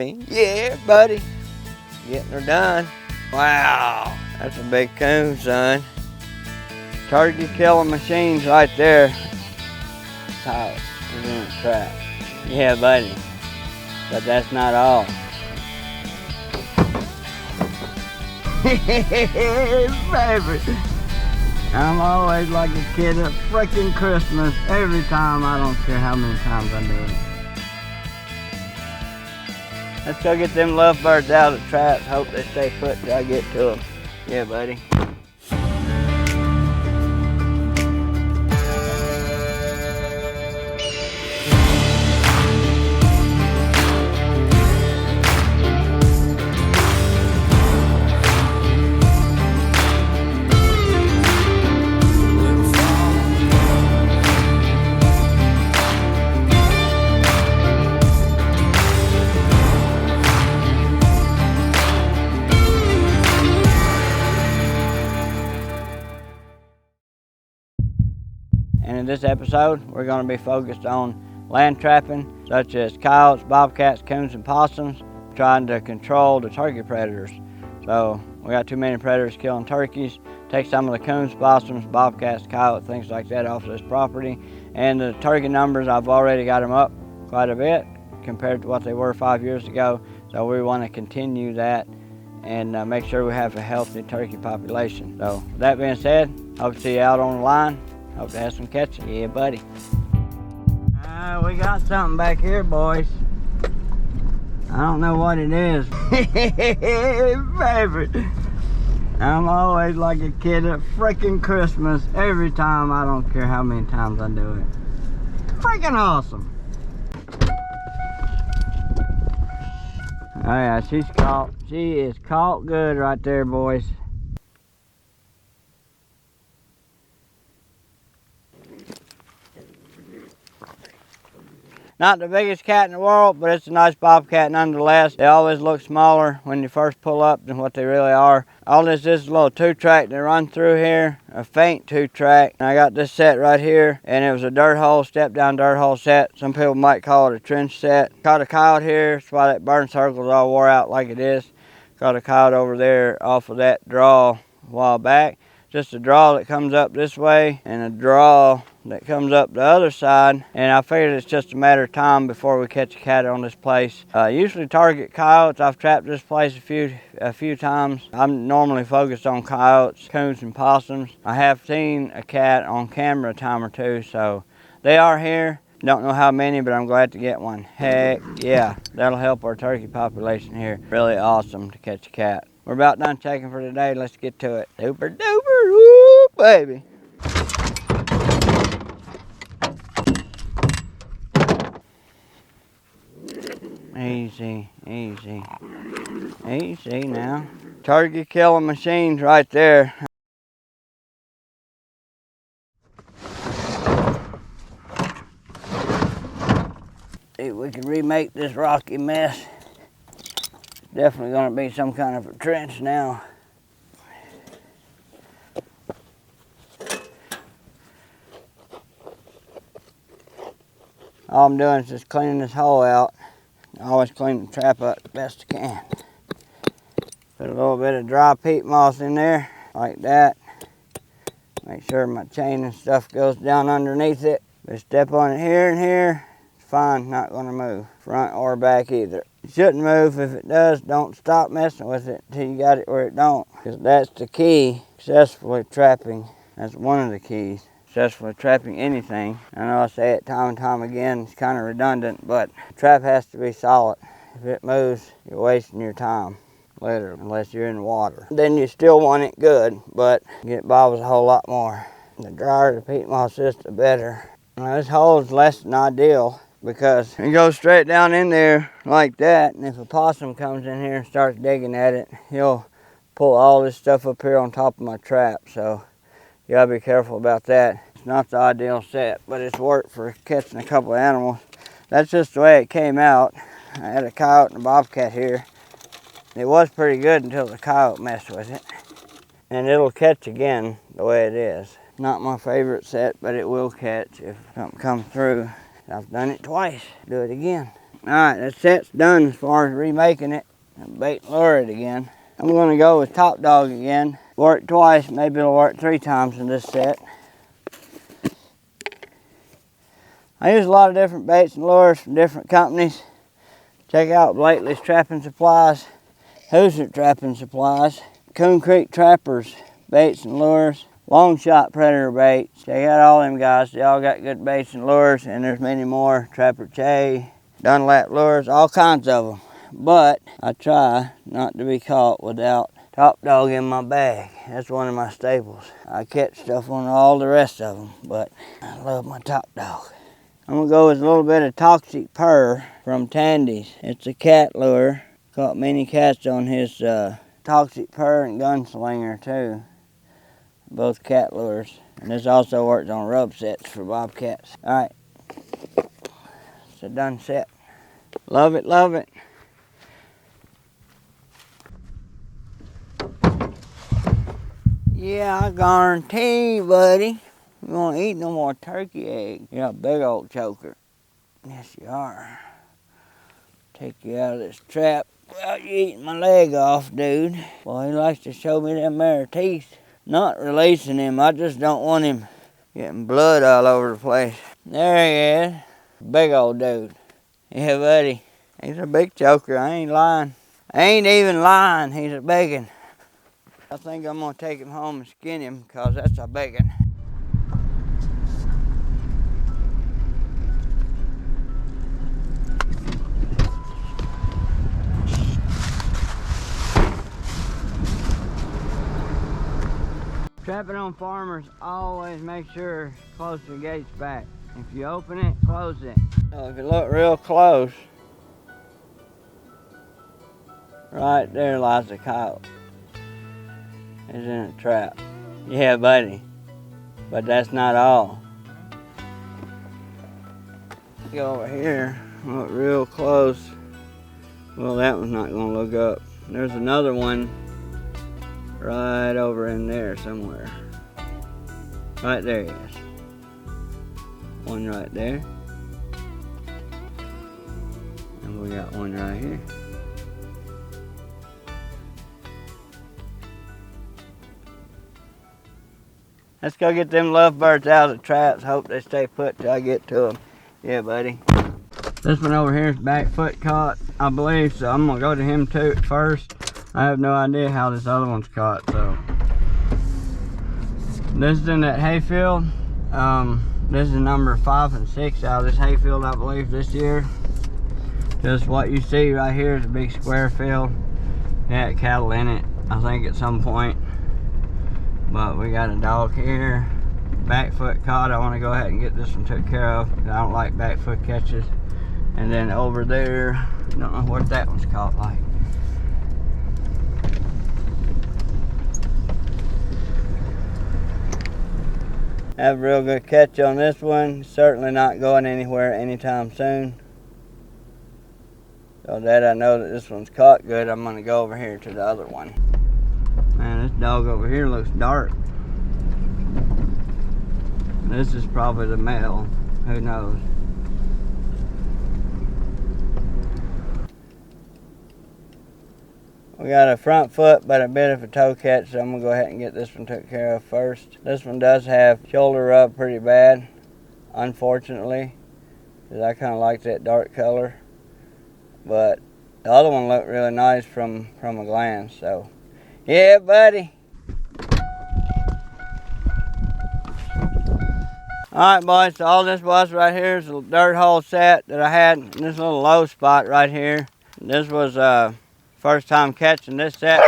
Yeah, buddy. Getting her done. Wow, that's a big coon, son. Turkey killing machines right there. Tyler is in the trap. Yeah, buddy. But that's not all. Baby. I'm always like a kid at freaking Christmas every time. I don't care how many times I do it. Let's go get them lovebirds out of the traps. Hope they stay put till I get to them. Yeah, buddy. And in this episode, we're going to be focused on land trapping, such as coyotes, bobcats, coons, and possums, trying to control the turkey predators. So we got too many predators killing turkeys. Take some of the coons, possums, bobcats, coyotes, things like that off this property. And the turkey numbers, I've already got them up quite a bit compared to what they were 5 years ago. So we want to continue that and make sure we have a healthy turkey population. So with that being said, hope to see you out on the line. Hope to have some catching. Yeah, buddy. We got something back here, boys. I don't know what it is. Favorite. I'm always like a kid at freaking Christmas every time. I don't care how many times I do it. Freaking awesome. Oh yeah, she's caught. She is caught good right there, boys. Not the biggest cat in the world, but it's a nice bobcat nonetheless. They always look smaller when you first pull up than what they really are. All this is a little 2-track that run through here, a faint 2-track. I got this set right here, and it was a dirt hole, step down dirt hole set. Some people might call it a trench set. Caught a coyote here, that's why that burn circle's all wore out like it is. Caught a coyote over there off of that draw a while back. Just a draw that comes up this way and a draw that comes up the other side, and I figured it's just a matter of time before we catch a cat on this place. Usually target coyotes. I've trapped this place a few times. I'm normally focused on coyotes, coons, and possums. I have seen a cat on camera a time or two, so they are here. Don't know how many, but I'm glad to get one. Heck yeah, that'll help our turkey population here. Really awesome to catch a cat. We're about done checking for today. Let's get to it. Super duper, woo, baby. Easy, easy, easy now. Turkey killing machines right there. See if we can remake this rocky mess. It's definitely gonna be some kind of a trench now. All I'm doing is just cleaning this hole out. I always clean the trap up the best I can. Put a little bit of dry peat moss in there, like that. Make sure my chain and stuff goes down underneath it. Just step on it here and here, it's fine, not gonna move. Front or back either. It shouldn't move. If it does, don't stop messing with it until you got it where it don't. Because that's the key, successfully trapping. That's one of the keys. Successfully trapping anything. I know I say it time and time again, it's kind of redundant, but the trap has to be solid. If it moves, you're wasting your time, literally, unless you're in the water. Then you still want it good, but you get bobbles a whole lot more. The drier the peat moss is, the better. Now this hole is less than ideal because it goes straight down in there like that, and if a possum comes in here and starts digging at it, he'll pull all this stuff up here on top of my trap, so you gotta be careful about that. It's not the ideal set, but it's worked for catching a couple of animals. That's just the way it came out. I had a coyote and a bobcat here. It was pretty good until the coyote messed with it. And it'll catch again the way it is. Not my favorite set, but it will catch if something comes through. I've done it twice. Do it again. Alright, that set's done as far as remaking it. Bait and lure it again. I'm going to go with Top Dog again. Worked twice, maybe it'll work 3 times in this set. I use a lot of different baits and lures from different companies. Check out Blakely's Trapping Supplies, Hoosier Trapping Supplies, Coon Creek Trappers Baits and Lures, Long Shot Predator Baits. Check out all them guys. They all got good baits and lures, and there's many more. Trapper Che, Dunlap Lures, all kinds of them. But I try not to be caught without Top Dog in my bag. That's one of my staples. I catch stuff on all the rest of them, but I love my Top Dog. I'm gonna go with a little bit of Toxic Purr from Tandy's. It's a cat lure. Caught many cats on his Toxic Purr and Gunslinger too. Both cat lures. And this also works on rub sets for bobcats. Alright, it's a done set. Love it, love it. Yeah, I guarantee you, buddy, you won't eat no more turkey eggs. You're a big old choker. Yes, you are. Take you out of this trap without you eating my leg off, dude. Boy, he likes to show me them there teeth. Not releasing him, I just don't want him getting blood all over the place. There he is. Big old dude. Yeah, buddy. He's a big choker, I ain't lying. I ain't even lying, he's a big one. I think I'm gonna take him home and skin him, cause that's a big one. Trapping on farmers, always make sure close the gates back. If you open it, close it. So if you look real close, right there lies the coyote. He's in a trap. Yeah, buddy. But that's not all. Go over here, look real close. Well, that one's not gonna look up. There's another one right over in there somewhere. Right there, yes. One right there. And we got one right here. Let's go get them lovebirds out of the traps. Hope they stay put till I get to them. Yeah, buddy. This one over here is back foot caught, I believe, so I'm gonna go to him too first. I have no idea how this other one's caught, so. This is in that hayfield. This is number 5 and 6 out of this hayfield, I believe, this year. Just what you see right here is a big square field. It had cattle in it, I think, at some point. But we got a dog here, back foot caught. I want to go ahead and get this one took care of. I don't like back foot catches. And then over there, I don't know what that one's caught like. Have a real good catch on this one. Certainly not going anywhere anytime soon. So that I know that this one's caught good, I'm gonna go over here to the other one. Man, this dog over here looks dark. This is probably the male, who knows. We got a front foot but a bit of a toe catch, so I'm gonna go ahead and get this one taken care of first. This one does have shoulder rub pretty bad, unfortunately, because I kind of like that dark color. But the other one looked really nice from a glance, so. Yeah, buddy. Alright, boys, so all this was right here is a dirt hole set that I had in this little low spot right here. This was first time catching this set.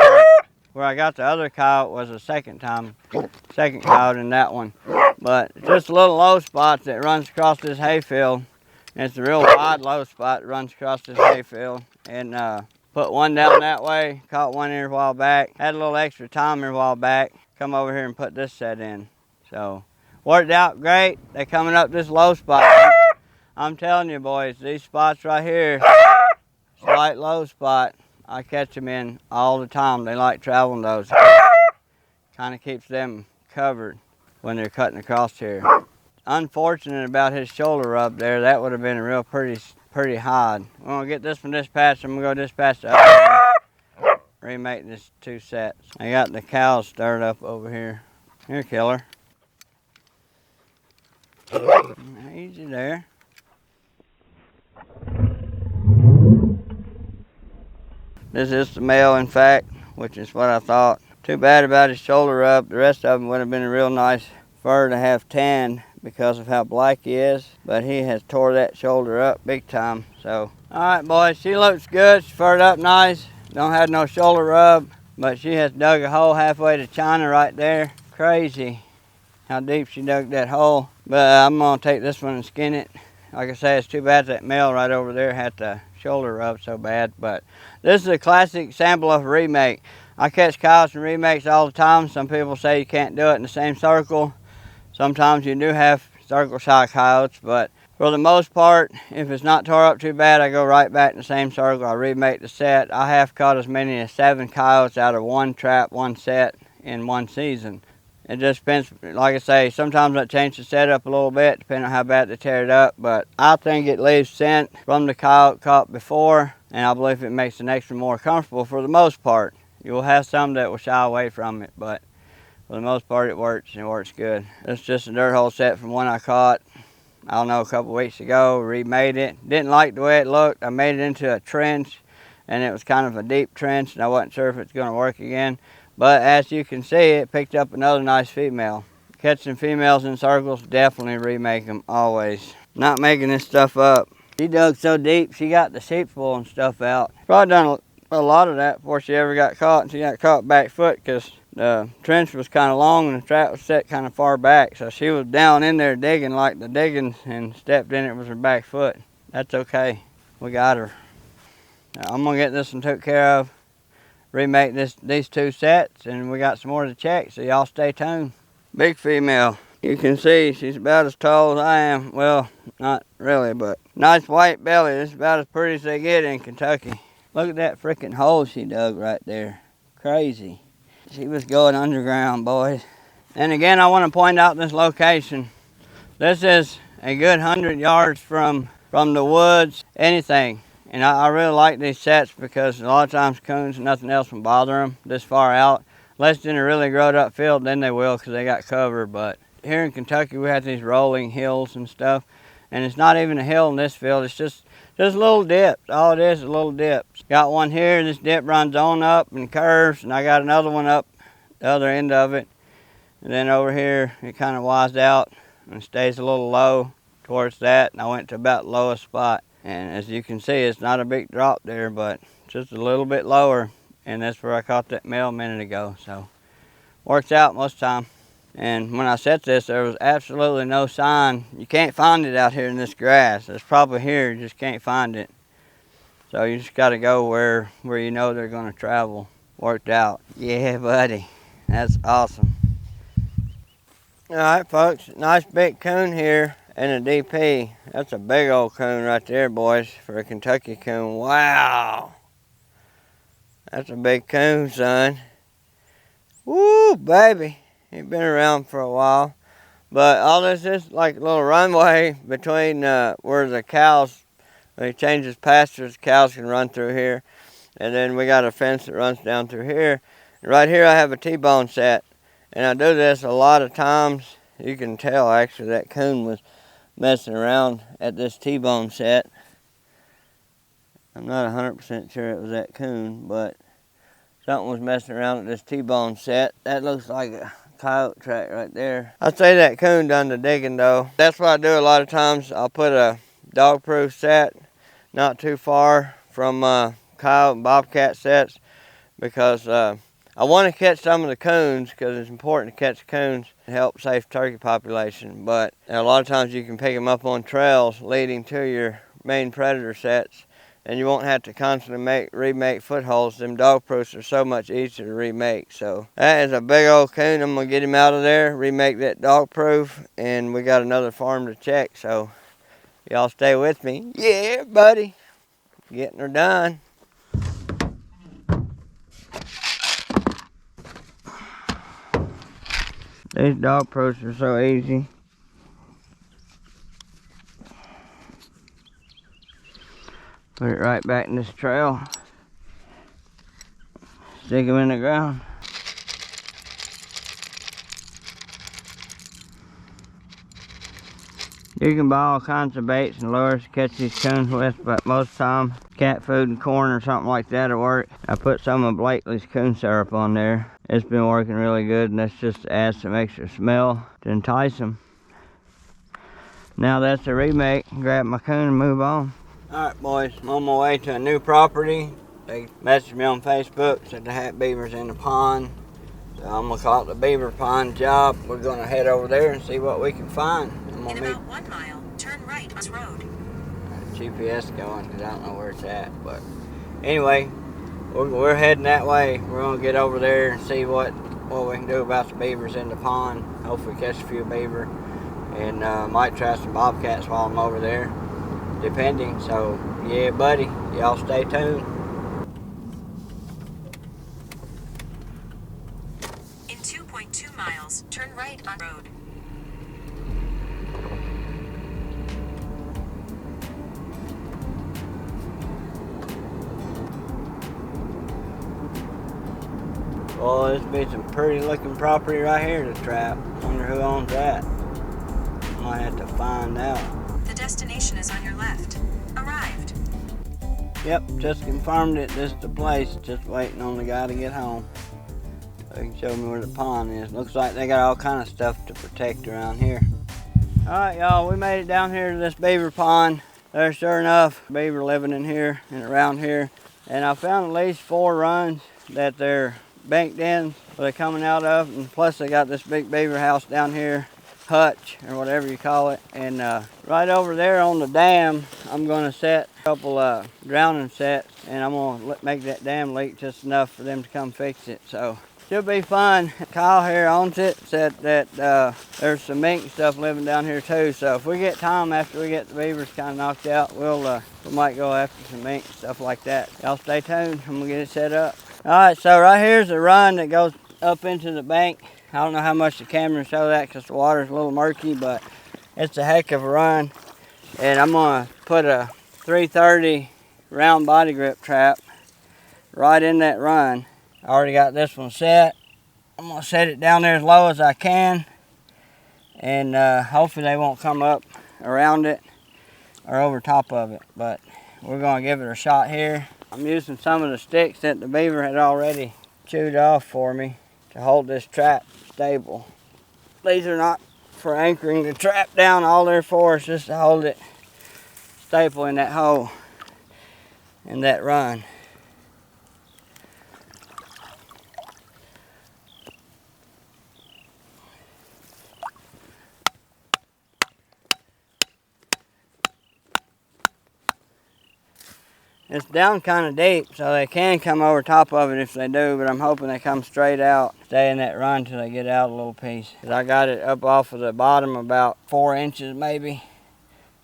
Where I got the other coyote was the second coyote in that one. But it's just a little low spot that runs across this hayfield. And it's a real wide low spot that runs across this hayfield. And put one down that way, caught one here a while back. Had a little extra time here a while back. Come over here and put this set in. So, worked out great. They coming up this low spot. I'm telling you, boys, these spots right here, slight low spot, I catch them in all the time. They like traveling those. Kind of keeps them covered when they're cutting across here. Unfortunate about his shoulder rub there. That would have been a real pretty pretty hard. I'm gonna get this one dispatched. I'm gonna go dispatch the other one. Remake this 2 sets. I got the cows stirred up over here. Here, killer. Easy there. This is the male, in fact, which is what I thought. Too bad about his shoulder rub. The rest of them would have been a real nice fur to have tanned because of how black he is, but he has tore that shoulder up big time. So, all right, boys, she looks good. She's furred up nice. Don't have no shoulder rub, but she has dug a hole halfway to China right there. Crazy how deep she dug that hole. But I'm gonna take this one and skin it. Like I say, it's too bad that male right over there had the shoulder rub so bad, but this is a classic sample of a remake. I catch coyotes and remakes all the time. Some people say you can't do it in the same circle. Sometimes you do have circle shot coyotes, but for the most part, if it's not tore up too bad, I go right back in the same circle. I remake the set. I have caught as many as 7 coyotes out of 1 trap, 1 set in 1 season. It just depends, like I say, sometimes I change the setup a little bit, depending on how bad they tear it up, but I think it leaves scent from the coyote caught before, and I believe it makes the next one more comfortable for the most part. You will have some that will shy away from it, but for the most part it works, and it works good. It's just a dirt hole set from one I caught, I don't know, a couple weeks ago. Remade it. Didn't like the way it looked. I made it into a trench, and it was kind of a deep trench, and I wasn't sure if it's going to work again. But as you can see, it picked up another nice female. Catching females in circles, definitely remake them, always. Not making this stuff up. She dug so deep, she got the sheep's wool and stuff out. Probably done a lot of that before she ever got caught, and she got caught back foot because the trench was kind of long and the trap was set kind of far back. So she was down in there digging like the digging and stepped in it with her back foot. That's okay. We got her. Now, I'm going to get this one took care of. Remake these 2 sets, and we got some more to check, so y'all stay tuned. Big female. You can see she's about as tall as I am. Well, not really, but nice white belly. This is about as pretty as they get in Kentucky. Look at that freaking hole she dug right there. Crazy. She was going underground, boys. And again, I want to point out this location. This is a good 100 yards from the woods, anything. And I really like these sets because a lot of times coons, nothing else will bother them this far out. Unless it's in a really growed up field, then they will because they got cover. But here in Kentucky, we have these rolling hills and stuff. And it's not even a hill in this field. It's just little dips. All it is little dips. Got one here. This dip runs on up and curves. And I got another one up the other end of it. And then over here, it kind of winds out and stays a little low towards that. And I went to about the lowest spot. And as you can see, it's not a big drop there, but just a little bit lower. And that's where I caught that male a minute ago. So works out most of the time. And when I set this, there was absolutely no sign. You can't find it out here in this grass. It's probably here, you just can't find it. So you just got to go where you know they're going to travel. Worked out. Yeah, buddy. That's awesome. All right, folks. Nice big coon here. And a DP. That's a big old coon right there, boys, for a Kentucky coon. Wow. That's a big coon, son. Woo, baby. He's been around for a while. But all this is like a little runway between where the cows, when he changes pastures, cows can run through here. And then we got a fence that runs down through here. And right here I have a T-bone set. And I do this a lot of times. You can tell, actually, that coon was messing around at this T-bone set. I'm not 100% sure it was that coon, but something was messing around at this T-bone set. That looks like a coyote track right there. I'd say that coon done the digging though. That's what I do a lot of times. I'll put a dog-proof set not too far from coyote and bobcat sets because I want to catch some of the coons because it's important to catch coons to help save turkey population. But a lot of times you can pick them up on trails leading to your main predator sets, and you won't have to constantly remake footholds. Them dog proofs are so much easier to remake. So that is a big old coon. I'm gonna get him out of there, remake that dog proof, and we got another farm to check. So y'all stay with me. Yeah, buddy. Getting her done. These dog proofs are so easy. Put it right back in this trail. Stick them in the ground. You can buy all kinds of baits and lures to catch these coons with, but most of the time, cat food and corn or something like that will work. I put some of Blakely's coon syrup on there. It's been working really good, and that's just adds some extra smell to entice them. Now that's the remake. Grab my coon and move on. Alright boys, I'm on my way to a new property. They messaged me on Facebook, said they had beavers in the pond. So I'm gonna call it the Beaver Pond job. We're gonna head over there and see what we can find. In about 1 mile, turn right on this road. GPS going because I don't know where it's at. But anyway, we're heading that way. We're gonna get over there and see what we can do about the beavers in the pond. Hopefully catch a few beaver, and might try some bobcats while I'm over there, depending. So yeah, buddy, y'all stay tuned. In 2.2 miles, turn right on road. Well, this be some pretty looking property right here to trap. Wonder who owns that. Might have to find out. The destination is on your left. Arrived. Yep, just confirmed it. This is the place. Just waiting on the guy to get home. So he can show me where the pond is. Looks like they got all kind of stuff to protect around here. Alright y'all, we made it down here to this beaver pond. There's sure enough beaver living in here and around here. And I found at least 4 runs that they're banked in where they're coming out of, and plus they got this big beaver house down here, hutch or whatever you call it. And right over there on the dam, I'm going to set a couple drowning sets, and I'm going to make that dam leak just enough for them to come fix it. So should be fun. Kyle here owns it, said that there's some mink stuff living down here too. So if we get time after we get the beavers kind of knocked out, we might go after some mink stuff like that. Y'all stay tuned. I'm gonna get it set up. All right, so right here's a run that goes up into the bank. I don't know how much the camera show that because the water's a little murky, but it's a heck of a run. And I'm gonna put a 330 round body grip trap right in that run. I already got this one set. I'm gonna set it down there as low as I can, and hopefully they won't come up around it or over top of it, but we're gonna give it a shot here. I'm using some of the sticks that the beaver had already chewed off for me to hold this trap stable. These are not for anchoring the trap down, all they're for is just to hold it stable in that hole in that run. It's down kind of deep, so they can come over top of it if they do, but I'm hoping they come straight out, stay in that run till they get out a little piece. 'Cause I got it up off of the bottom about 4 inches maybe,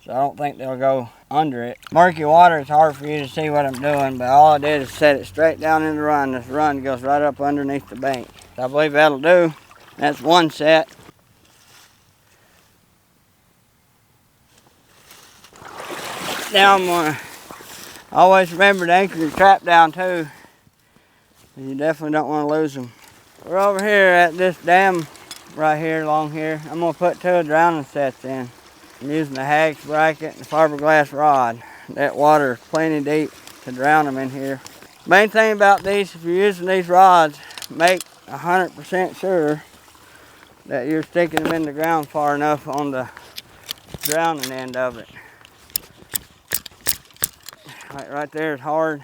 so I don't think they'll go under it. Murky water, it's hard for you to see what I'm doing, but all I did is set it straight down in the run. This run goes right up underneath the bank. So I believe that'll do. That's one set. Now I'm gonna always remember to anchor your trap down too. You definitely don't want to lose them. We're over here at this dam right here along here. I'm going to put 2 drowning sets in. I'm using the Hags bracket and the fiberglass rod. That water is plenty deep to drown them in here. Main thing about these, if you're using these rods, make 100% sure that you're sticking them in the ground far enough on the drowning end of it. Like right there is hard.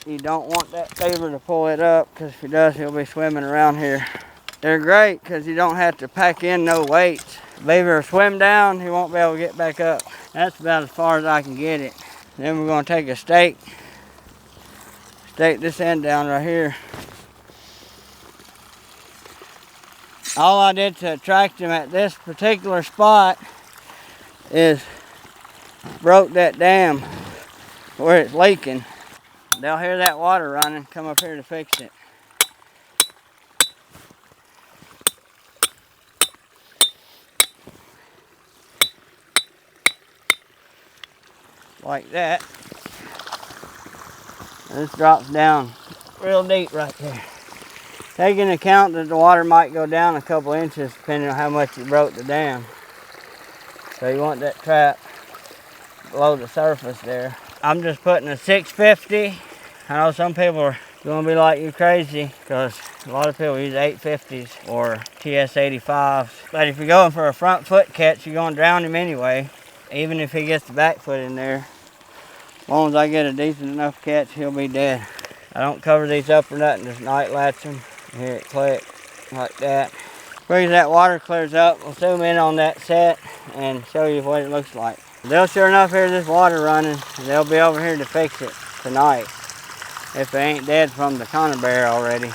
You don't want that beaver to pull it up, because if he does, he'll be swimming around here. They're great because you don't have to pack in no weights. Beaver will swim down, he won't be able to get back up. That's about as far as I can get it. Then we're going to take a stake this end down right here. All I did to attract him at this particular spot is broke that dam where it's leaking. They'll hear that water running, come up here to fix it. like that. And this drops down real deep right there. Take into account that the water might go down a couple inches depending on how much you broke the dam. So you want that trap below the surface there. I'm just putting a 650. I know some people are going to be like, you crazy, because a lot of people use 850s or TS85s. But if you're going for a front foot catch, you're going to drown him anyway. Even if he gets the back foot in there, as long as I get a decent enough catch, he'll be dead. I don't cover these up or nothing, just night latch them. Hear it click like that. As that water clears up, we'll zoom in on that set and show you what it looks like. They'll sure enough hear this water running, and they'll be over here to fix it tonight if they ain't dead from the conibear already.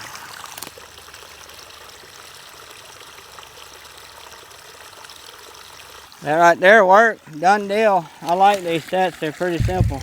That right there worked. Done deal. I like these sets. They're pretty simple.